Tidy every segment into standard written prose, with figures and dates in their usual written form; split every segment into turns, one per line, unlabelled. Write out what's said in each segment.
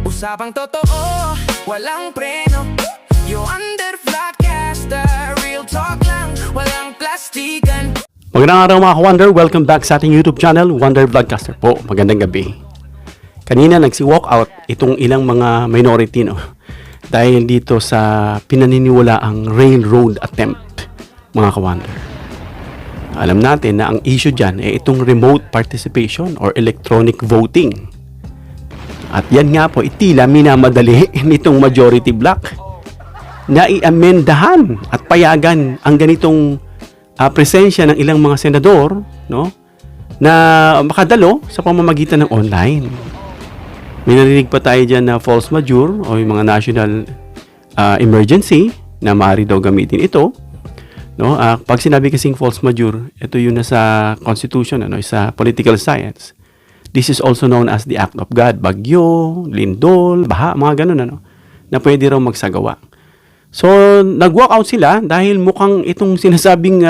Usapang totoo, walang preno. You under Vlogcaster, real talk lang, walang plastikan.
Magandang araw mga ka-Wonder, welcome back sa ating YouTube channel, Wonder Vlogcaster po. Magandang gabi. Kanina nagsi-walk out itong ilang mga minority dahil dito sa pinaniniwalaang railroad attempt mga ka-Wonder. Alam natin na ang issue dyan ay itong remote participation or electronic voting. At yan nga po, itila minamadali nitong majority block na i-amendahan at payagan ang ganitong presensya ng ilang mga senador na makadalo sa pamamagitan ng online. May narinig pa tayo dyan na false majeure o yung mga national emergency na maaari daw gamitin ito. Pag sinabi kasing false majeure, ito yung nasa constitution, sa political science. This is also known as the act of God. Bagyo, lindol, baha, mga ganun na pwede raw magsagawa. So, nag-walk out sila dahil mukhang itong sinasabing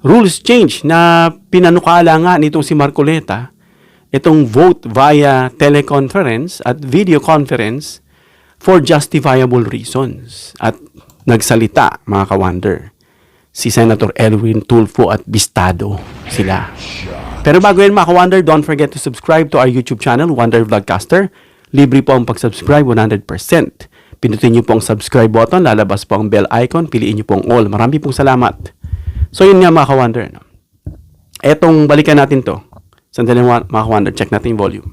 rules change na pinanukala nga nitong si Marcoleta, itong vote via teleconference at video conference for justifiable reasons. At nagsalita, mga ka-Wonder, si Senator Erwin Tulfo at Bistado sila. Pero bago yan mga ka-Wonder, don't forget to subscribe to our YouTube channel, Wonder Vlogcaster. Libre po ang pag-subscribe 100%. Pinutin niyo po ang subscribe button, lalabas po ang bell icon, piliin niyo po ang all. Marami pong salamat. So yun nga mga ka-Wonder. Etong balikan natin to. Sandali mga ka-Wonder, check natin yung volume.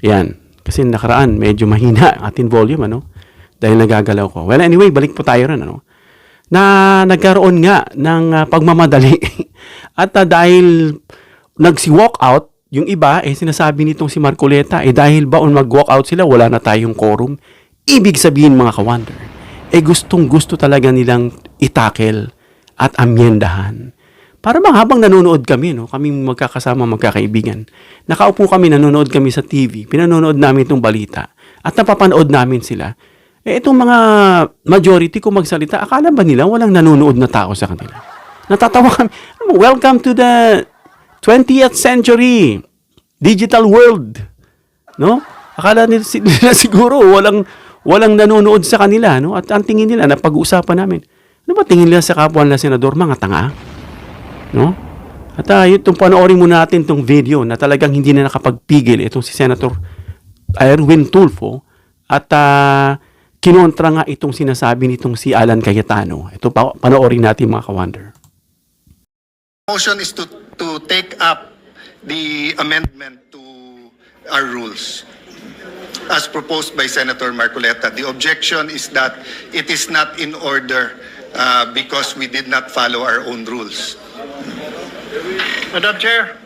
Yan. Kasi nakaraan, medyo mahina ang ating volume, dahil nagagalaw ko. Well, anyway, balik po tayo rin, na nagkaroon nga ng pagmamadali at dahil nagsi-walk out, yung iba sinasabi nitong si Marcoleta dahil baon mag-walk out sila, wala na tayong quorum. Ibig sabihin mga ka-Wonder, gustong-gusto talaga nilang itakel at amyendahan. Para habang nanonood kami, kaming magkakasama, magkakaibigan, nakaupo kami, nanonood kami sa TV, pinanonood namin itong balita at napapanood namin sila. Itong mga majority kung magsalita, akala ba nila walang nanonood na tao sa kanila? Natatawa kami. Welcome to the 20th century digital world. Akala nila siguro walang nanonood sa kanila. At ang tingin nila, na pag-uusapan namin, ano ba tingin nila sa kapwa nila senador? Mga tanga. At itong panoorin mo natin itong video na talagang hindi na nakapagpigil itong si Senator Erwin Tulfo at kinontra nga itong sinasabi nitong si Alan Cayetano. Ito panoorin natin mga ka-Wonder.
Motion is to take up the amendment to our rules as proposed by Senator Marcoleta. The objection is that it is not in order because we did not follow our own rules.
Madam Chair,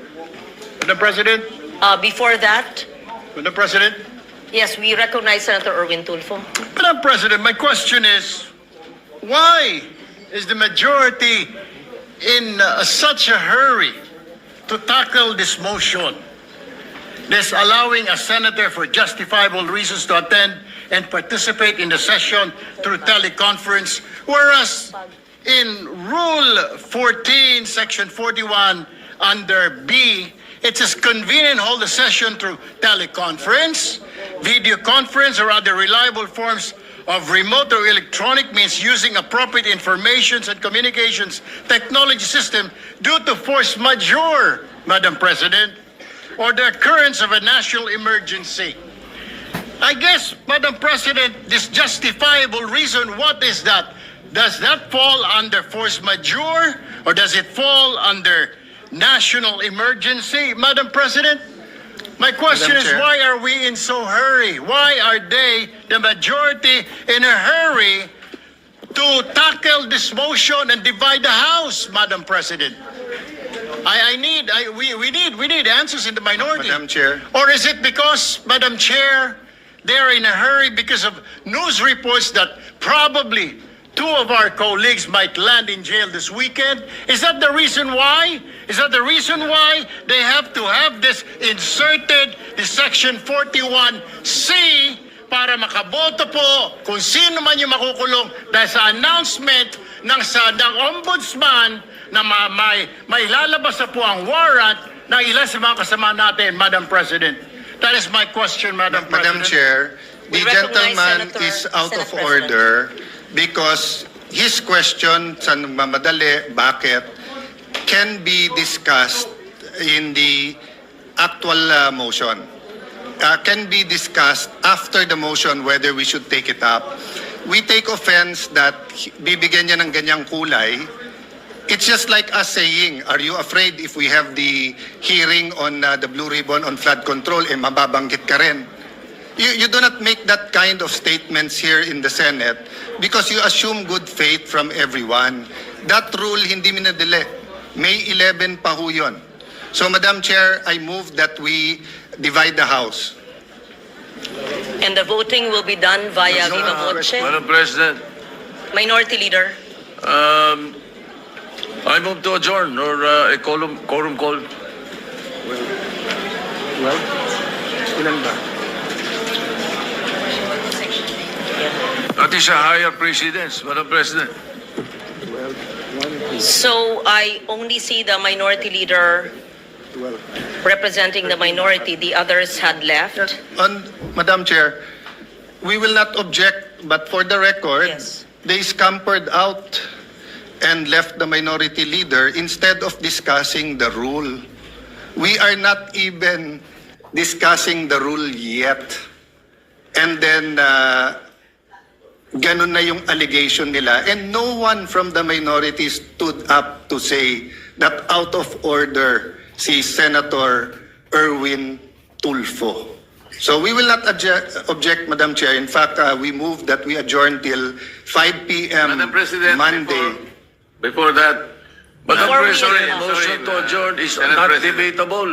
Madam President,
Before that,
Madam President,
yes, we recognize Senator Erwin Tulfo.
Madam President, my question is, why is the majority in such a hurry to tackle this motion? This allowing a senator for justifiable reasons to attend and participate in the session through teleconference, whereas in Rule 14, Section 41, under B, it says convene and hold the session through teleconference, video conference, or other reliable forms of remote or electronic means using appropriate informations and communications technology system due to force majeure, Madam President, or the occurrence of a national emergency. I guess, Madam President, this justifiable reason, what is that? Does that fall under force majeure or does it fall under national emergency, Madam President? My question is, why are we in so hurry? Why are they, the majority, in a hurry to tackle this motion and divide the House, Madam President? We need answers in the minority.
Madam Chair.
Or is it because, Madam Chair, they're in a hurry because of news reports that probably two of our colleagues might land in jail this weekend? Is that the reason why? Is that the reason why they have to have this inserted in Section 41C para makaboto po kung sino man yung makukulong dahil sa announcement ng ombudsman na may lalabas na po ang warrant ng ilan sa mga kasama natin, Madam President? That is my question, Madam
Madam
President.
Chair, the
We recognize
gentleman
Senator-
is out
Senate
of
President.
order because his question sa mamadali, bakit, can be discussed in the actual motion. Can be discussed after the motion whether we should take it up. We take offense that bibigyan niya ng ganyang kulay. It's just like us saying, are you afraid if we have the hearing on the Blue Ribbon on flood control, mababanggit ka rin? You do not make that kind of statements here in the Senate because you assume good faith from everyone. That rule hindi minadali. May 11 pa ho yun. So, Madam Chair, I move that we divide the House.
And the voting will be done via viva voce.
Madam President,
Minority Leader.
I move to adjourn or a quorum call. That is a higher precedence, Madam President.
So I only see the Minority Leader representing the minority. The others had left.
Madam Chair, we will not object, but for the record,
Yes.
they scampered out and left the minority leader instead of discussing the rule. We are not even discussing the rule yet. And then, ganun na yung allegation nila. And no one from the minority stood up to say that out of order si Senator Erwin Tulfo. So we will not object, Madam Chair. In fact, we move that we adjourn till 5 p.m.
Madam President,
Monday.
before that, Madam
Before we
President,
adjourn.
motion to adjourn is
Senate
not
President.
debatable.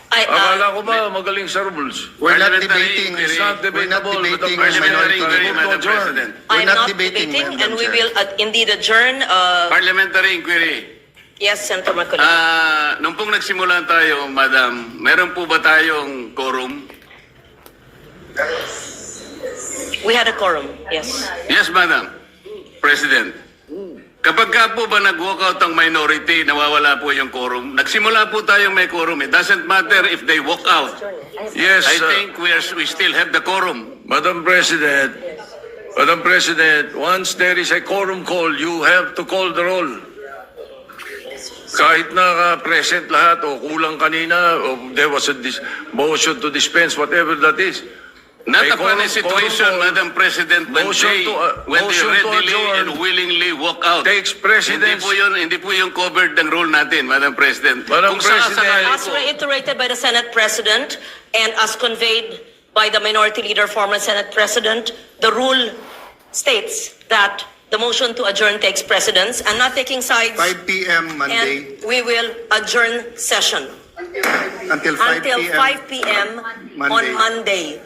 Akala ko ba magaling sa rules?
We're not
Parliamentary
debating.
inquiry.
It's not
We're not
debatable.
debating
Madam
minority
President,
Parliamentary inquiry,
move to
Madam
adjourn.
President.
I'm
We're not
not
debating,
debating,
Madam
and we
Chair.
will indeed adjourn.
Parliamentary inquiry.
Yes, Senator Marcoleta.
Nung pong nagsimulan tayo, Madam, meron po ba tayong quorum?
We had a quorum. Yes.
Yes, Madam. President. Kapag ka po ba nag-walkout ang minority, nawawala po yung quorum. Nagsimula po tayong may quorum. It doesn't matter if they walk out.
Yes,
I think we still have the quorum.
Madam President, once there is a quorum call, you have to call the roll. Kahit na present lahat o kulang kanina o there was a motion to dispense, whatever that is.
Not
May
upon a
quorum
situation,
call.
Madam President, when
Motion
they,
to-
when they
motion to
readily
adjourn
and willingly walk out.
Takes precedence.
Hindi po yung covered ng rule natin, Madam President.
Madam
Kung
President.
sakasakali
As
po,
reiterated by the Senate President and as conveyed by the Minority Leader, former Senate President, the rule states that the motion to adjourn takes precedence and not taking sides.
5 p.m. Monday
And we will adjourn session
until 5
until
p.m.
5 p.m. on Monday.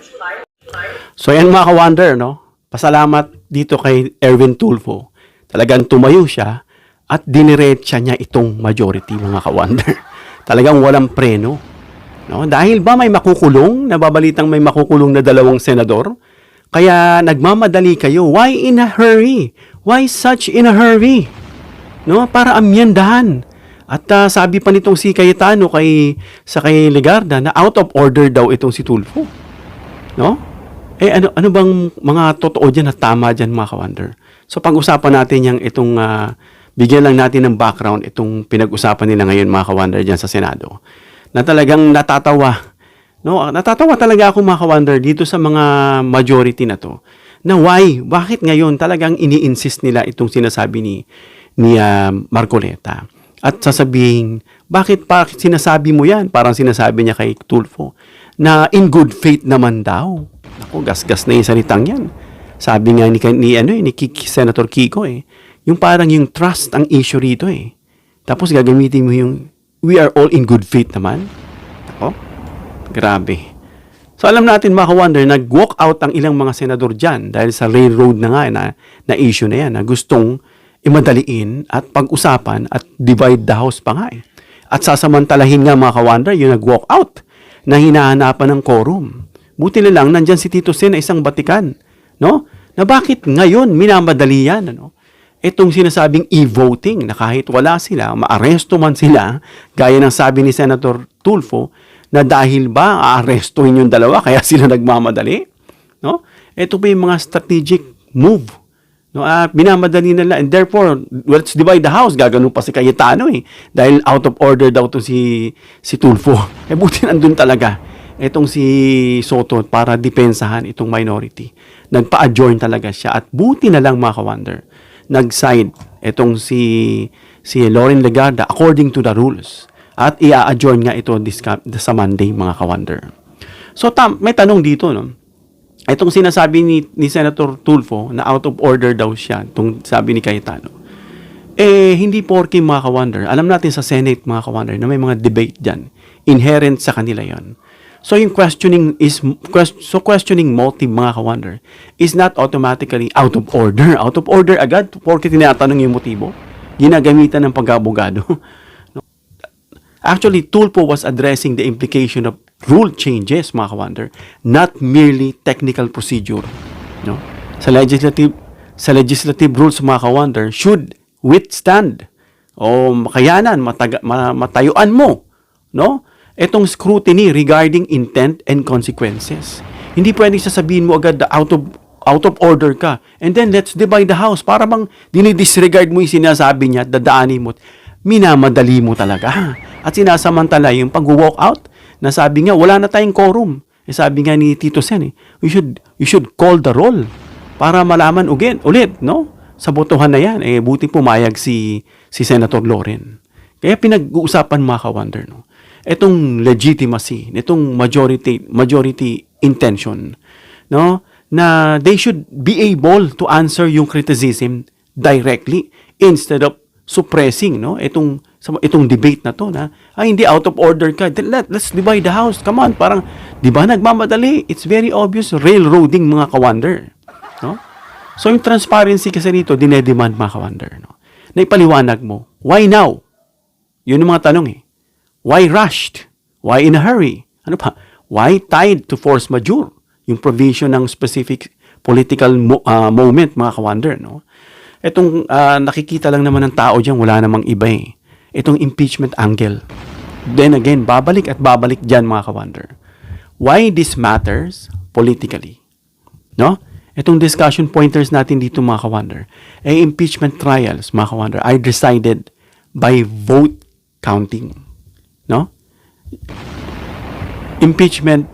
So yan mga ka-wonder, no? Pasalamat dito kay Erwin Tulfo. Talagang tumayo siya at diniretsa niya itong majority mga ka-wonder. Talagang walang preno. No? Dahil ba may makukulong, nababalitang may makukulong na 2 senador? Kaya nagmamadali kayo. Why in a hurry? Why such in a hurry? No? Para amyendahan. At sabi pa nitong si Cayetano kay Legarda na out of order daw itong si Tulfo. No? Ano bang mga totoo dyan at tama dyan mga ka-wonder? So pag-usapan natin yung itong, bigyan lang natin ng background itong pinag-usapan nila ngayon mga ka-wonder dyan sa Senado. Na talagang natatawa. No? Natatawa talaga ako mga ka-wonder dito sa mga majority na to. Na why? Bakit ngayon talagang ini-insist nila itong sinasabi ni Marcoleta? At sasabihin, bakit pa sinasabi mo yan? Parang sinasabi niya kay Tulfo na in good faith naman daw. Ako, gas-gas na yung salitang yan. Sabi nga ni Senator Kiko yung parang yung trust ang issue rito Tapos gagamitin mo yung we are all in good faith naman. Ako, grabe. So alam natin mga ka-wonder, nag-walk out ang ilang mga senador dyan dahil sa railroad na nga na issue na yan na gustong imadaliin at pag-usapan at divide the house pa nga At sasamantalahin nga mga ka-wonder yung nag-walk out na hinahanapan ng quorum. Buti na lang, nandyan si Tito Sen na isang batikan, no? Na bakit ngayon minamadali yan, ano? itong sinasabing e-voting na kahit wala sila, maaresto man sila, gaya ng sabi ni Senator Tulfo, na dahil ba aarestuhin yung dalawa kaya sila nagmamadali? No? Ito pa yung mga strategic move. No, binamadali nila, and therefore, let's divide the house. Gagano pa si Cayetano dahil out of order daw to si Tulfo. Buti nandun talaga itong si Soto para depensahan itong minority. Nagpa-adjourn talaga siya, at buti na lang mga ka-wonder, nag-side itong si Loren Legarda according to the rules, at i-adjourn nga ito sa Monday mga ka-wonder. So may tanong dito, no? Itong sinasabi ni Senator Tulfo na out of order daw siya, itong sabi ni Cayetano, hindi porke mga ka-wonder. Alam natin sa Senate mga ka-wonder na may mga debate dyan. Inherent sa kanila yon. So yung questioning motive mga ka-wonder is not automatically out of order. Out of order agad porke tinatanong yung motibo. Ginagamitan ng pag-abogado. Actually, Tulfo was addressing the implication of rule changes, mga ka-wonder, not merely technical procedure. No? Sa legislative rules, mga ka-wonder, should withstand o makayanan, matayuan mo, no? Itong scrutiny regarding intent and consequences. Hindi pwedeng sasabihin mo agad na out of order ka, and then let's divide the house. Para bang dinidisregard mo yung sinasabi niya at dadaanin mo. Minamadali mo talaga. At sinasamantala yung pag-walk out, na sabi nga, wala na tayong quorum. Sabi nga ni Tito Sen, you should call the roll para malaman ulit, no? Sa botohan na yan, buti pumayag si Senator Loren. Kaya pinag-uusapan mga ka-wonder, no? Itong legitimacy, itong majority intention, no? Na they should be able to answer yung criticism directly instead of suppressing, no? Itong debate na to na hindi out of order ka. Let's divide the house. Come on, parang di ba nagmamadali? It's very obvious railroading mga ka-wonder, no? So yung transparency kasi rito dinedemand mga ka-wonder, no? Na ipaliwanag mo. Why now? Yun yung mga tanong Why rushed? Why in a hurry? Ano pa? Why tied to force majeure? Yung provision ng specific political moment mga ka-wonder, no? Itong nakikita lang naman ng tao diyan, wala namang iba Itong impeachment angle. Then again, babalik at babalik diyan mga ka-wonder. Why this matters politically? No? Itong discussion pointers natin dito mga ka-wonder. Impeachment trials mga ka-wonder are decided by vote counting. No? Impeachment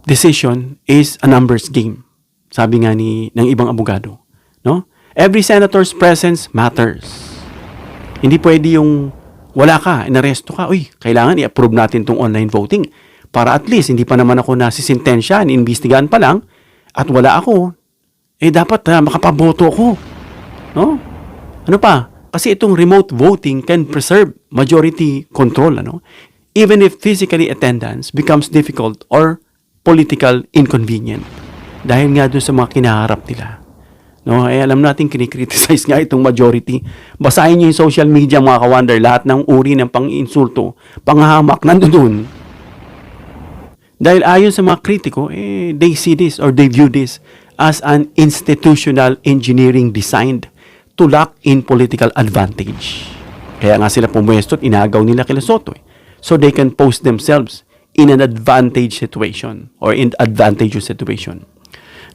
decision is a numbers game. Sabi nga ng ibang abogado. No? Every senator's presence matters. Hindi pwede yung wala ka, inaresto ka, kailangan i-approve natin tong online voting para at least hindi pa naman ako nasisintensya, inimbestigahan pa lang at wala ako, dapat makapaboto ako. No? Ano pa? Kasi itong remote voting can preserve majority control, ano? Even if physically attendance becomes difficult or political inconvenient. Dahil nga dun sa mga kinaharap nila. No, alam natin kinikriticize nga itong majority. Basahin niyo yung social media mga ka-wonder, lahat ng uri ng pang-insulto, panghahamak nandoon. Dahil ayon sa mga kritiko, they see this or they view this as an institutional engineering designed to lock in political advantage. Kaya nga sila pumuesto at inagaw nila kila Soto. So they can post themselves in an advantage situation or in advantageous situation.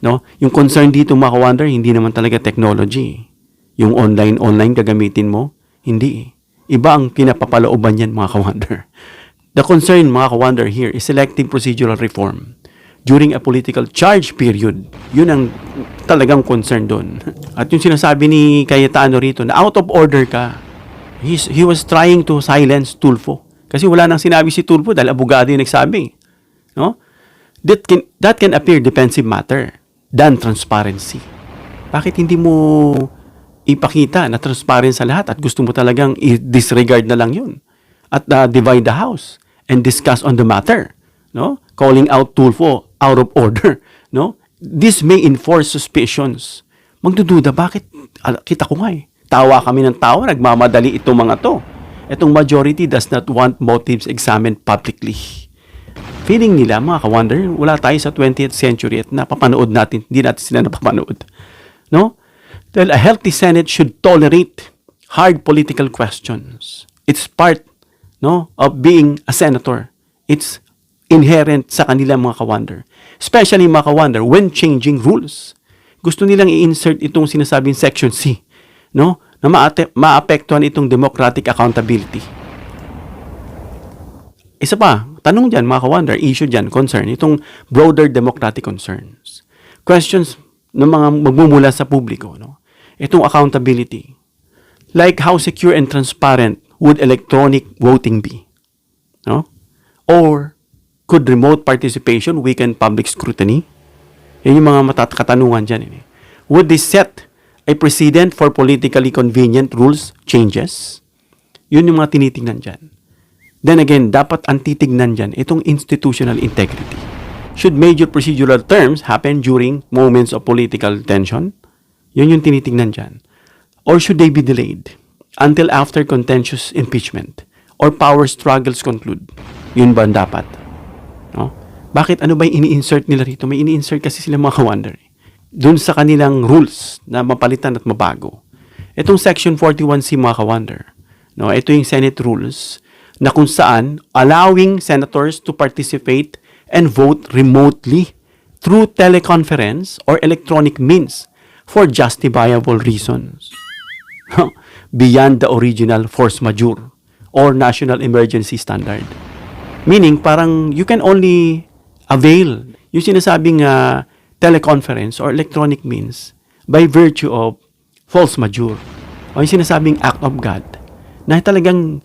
No? Yung concern dito mga ka-wonder, hindi naman talaga technology. Yung online gagamitin mo, hindi. Iba ang pinapapalooban yan mga ka-wonder. The concern mga ka-wonder here is selective procedural reform during a political charge period. Yun ang talagang concern doon. At yung sinasabi ni Cayetano rito na out of order ka, he was trying to silence Tulfo. Kasi wala nang sinabi si Tulfo dahil abogado yung nagsabi. No? That can appear defensive matter than transparency. Bakit hindi mo ipakita na transparent sa lahat at gusto mo talagang i-disregard na lang yun? At divide the house and discuss on the matter. No? Calling out Tulfo out of order. No? This may enforce suspicions. Magdududa, bakit? Kita ko nga Tawa kami ng tawa, nagmamadali itong mga to. Itong majority does not want motives examined publicly. Feeling nila, mga ka-wonder, wala tayo sa 20th century at napapanood natin, hindi natin sila napapanood. No? Dahil a healthy Senate should tolerate hard political questions. It's part, no, of being a senator. It's inherent sa kanilang mga ka-wonder. Especially mga ka-wonder when changing rules. Gusto nilang i-insert itong sinasabing Section C, no, na maapektuhan itong democratic accountability. Isa pa, tanong dyan mga ka-wonder, issue dyan, concern, itong broader democratic concerns. Questions ng mga magmumula sa publiko, no? Itong accountability. Like how secure and transparent would electronic voting be? No? Or could remote participation weaken public scrutiny? Yan yung mga katanungan dyan. Would this set a precedent for politically convenient rules changes? Yun yung mga tinitingnan dyan. Then again, dapat ang titignan dyan itong institutional integrity. Should major procedural terms happen during moments of political tension? Yun yung tinitingnan dyan. Or should they be delayed until after contentious impeachment or power struggles conclude? Yun ba ang dapat? No? Bakit ano ba yung ini-insert nila rito? May ini-insert kasi sila mga ka-wonder. Doon sa kanilang rules na mapalitan at mabago. Itong Section 41C mga ka-wonder. No? Ito yung Senate rules na kung saan allowing senators to participate and vote remotely through teleconference or electronic means for justifiable reasons beyond the original force majeure or national emergency standard. Meaning, parang you can only avail yung sinasabing teleconference or electronic means by virtue of force majeure o yung sinasabing act of God na talagang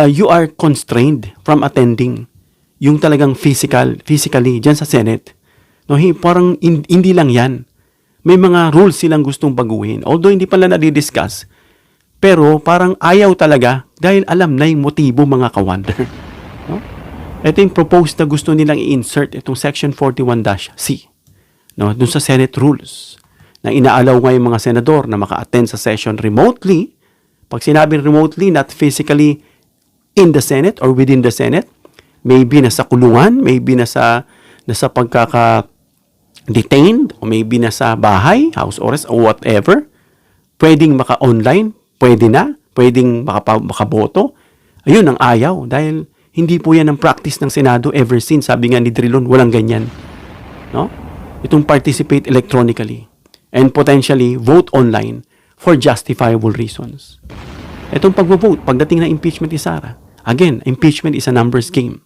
you are constrained from attending yung talagang physically dyan sa Senate. No, parang hindi lang yan. May mga rules silang gustong baguhin. Although hindi pala nadidiscuss, pero parang ayaw talaga dahil alam na yung motibo mga ka-wonder. No? Ito yung proposed na gusto nilang i-insert itong Section 41-C. No? Dun sa Senate rules na inaalaw nga yung mga senador na maka-attend sa session remotely. Pag sinabing remotely, not physically in the Senate or within the Senate, maybe nasa kulungan, maybe nasa detained o maybe nasa bahay, house arrest or whatever, pwedeng maka-online, pwedeng makaboto. Ayun ang ayaw dahil hindi po yan ang practice ng Senado ever since. Sabi nga ni Drilon, walang ganyan. No? Itong participate electronically and potentially vote online for justifiable reasons. Itong pag-vote, pagdating na impeachment ni Sara, again, impeachment is a numbers game.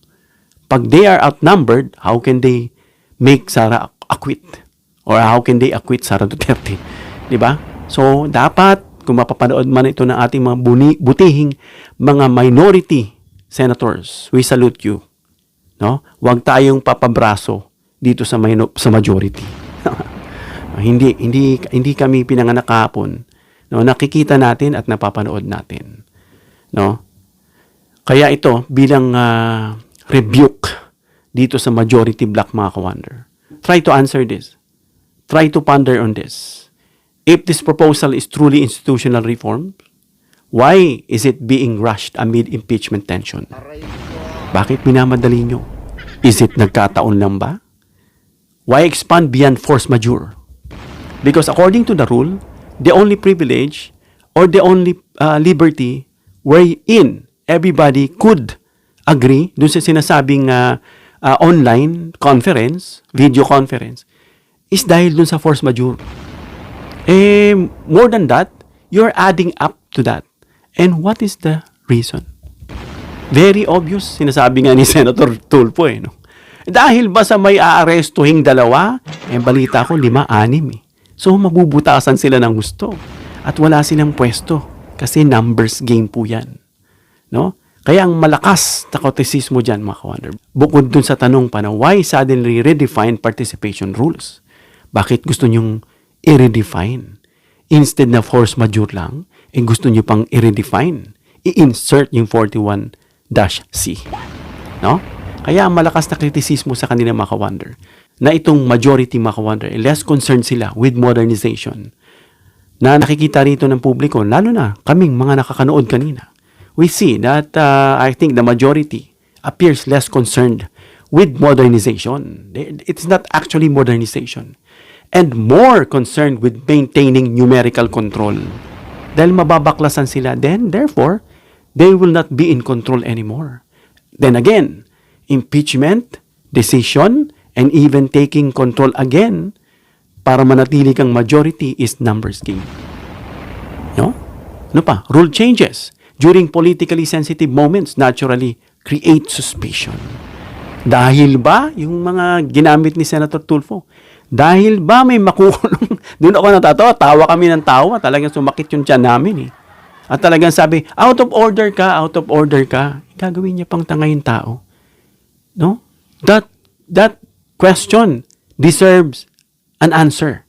Pag they are outnumbered, how can they make Sara acquit? Or how can they acquit Sara Duterte? Diba? So, dapat, kung mapapanood man ito ng ating mga butihing mga minority senators, we salute you. No? Huwag tayong papabraso dito sa majority. Hindi kami pinanganak kahapon. No, nakikita natin at napapanood natin. No? Kaya ito bilang rebuke dito sa majority black mga ka-wonder. Try to answer this. Try to ponder on this. If this proposal is truly institutional reform, why is it being rushed amid impeachment tension? Bakit minamadali nyo? Is it nagkataon lang ba? Why expand beyond force majeure? Because according to the rule, the only privilege or the only liberty wherein everybody could agree dun sa sinasabing online conference, video conference, is dahil dun sa force majeure. More than that, you're adding up to that. And what is the reason? Very obvious, sinasabi nga ni Senator Tulfo no? Dahil ba sa may aarestuhing dalawa, balita ko 5, 6 So, mabubutasan sila ng gusto. At wala silang pwesto. Kasi numbers game po yan. No? Kaya ang malakas na kritisismo dyan, mga ka-wonder. Bukod dun sa tanong pa na why suddenly redefine participation rules? Bakit gusto nyong i-redefine? Instead na force majeure lang, gusto nyo pang i-redefine. I-insert yung 41-C. No? Kaya ang malakas na kritisismo sa kanila, mga ka-wonder, na itong majority mga ka-wonder, less concerned sila with modernization. Na nakikita rito ng publiko, lalo na kaming mga nakakanood kanina. We see that I think the majority appears less concerned with modernization. It's not actually modernization. and more concerned with maintaining numerical control. Dahil mababaklasan sila, then therefore, they will not be in control anymore. Then again, impeachment, decision, and even taking control again para manatili kang majority is numbers game. No? Ano pa? Rule changes during politically sensitive moments naturally create suspicion. Dahil ba yung mga ginamit ni Senator Tulfo? Dahil ba may makukulong? Doon ako natatawa, tawa kami ng tawa. Talagang sumakit yung tiyan namin eh. At talagang sabi, out of order ka, out of order ka. Gagawin niya pang tanga yung tao. No? That question deserves an answer.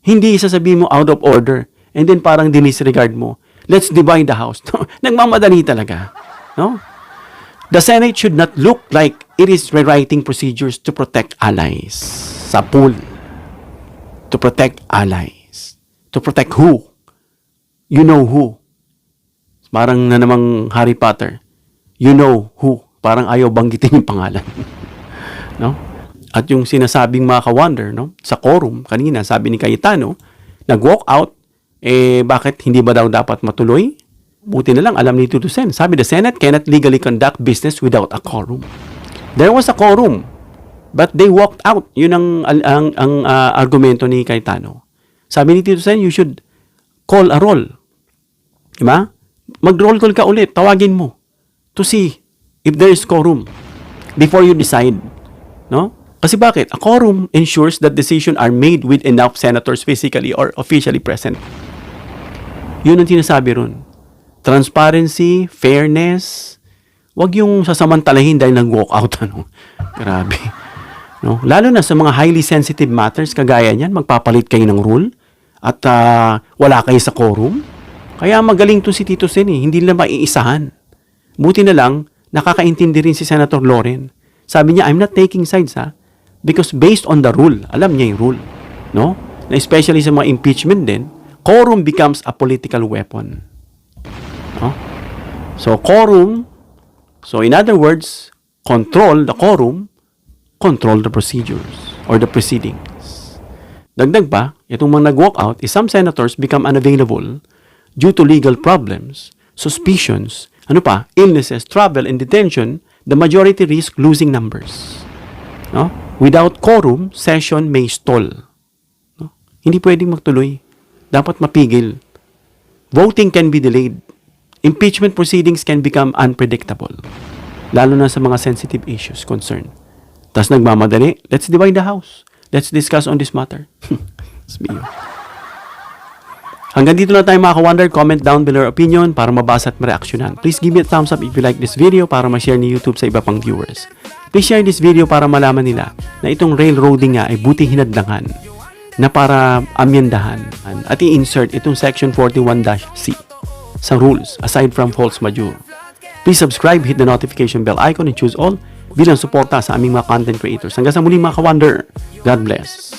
Hindi sasabihin mo out of order and then parang dinisregard mo. Let's divide the house. Nagmamadali talaga. No? The Senate should not look like it is rewriting procedures to protect allies. Sa pool. To protect allies. To protect who? You know who. Parang na namang Harry Potter. You know who. Parang ayaw banggitin yung pangalan. No? At yung sinasabing mga ka-wonder, no? Sa quorum, kanina, sabi ni Cayetano, nag-walk out, bakit hindi ba daw dapat matuloy? Buti na lang, alam ni Tito Sen. Sabi, the Senate cannot legally conduct business without a quorum. There was a quorum, but they walked out. Yun ang argumento ni Cayetano. Sabi ni Tito Sen, you should call a roll. Diba? Mag-roll call ka ulit, tawagin mo to see if there is quorum before you decide. No? Kasi bakit? A quorum ensures that decisions are made with enough senators physically or officially present. Yun ang sinasabi ron. Transparency, fairness, wag yung sasamantalahin dahil nag-walk out. Ano? Grabe. No? Lalo na sa mga highly sensitive matters, kagaya niyan, magpapalit kayo ng rule at wala kayo sa quorum. Kaya magaling to si Tito Sen eh. Hindi nila maiisahan. Buti na lang, nakakaintindi rin si Senator Loren. Sabi niya, I'm not taking sides ha. Because based on the rule, alam niya yung rule. No? Na especially sa mga impeachment din, quorum becomes a political weapon. No? So, quorum, so in other words, control the quorum, control the procedures or the proceedings. Dagdag pa, itong mga nag-walk out is some senators become unavailable due to legal problems, suspicions, illnesses, travel, and detention. The majority risk losing numbers. No? Without quorum, session may stall. No? Hindi pwedeng magtuloy. Dapat mapigil. Voting can be delayed. Impeachment proceedings can become unpredictable. Lalo na sa mga sensitive issues concerned. Tapos nagmamadali, let's divide the house. Let's discuss on this matter. Hanggang dito na tayo mga ka-wonder. Comment down below your opinion para mabasa at mareaksyonan. Please give me a thumbs up if you like this video para ma-share ni YouTube sa iba pang viewers. Please share this video para malaman nila na itong railroading nga ay buti hinadlangan na para amyendahan at i-insert itong section 41-C sa rules aside from false majeure. Please subscribe, hit the notification bell icon and choose all bilang suporta sa aming mga content creators. Hanggang sa muli mga ka-wonder. God bless.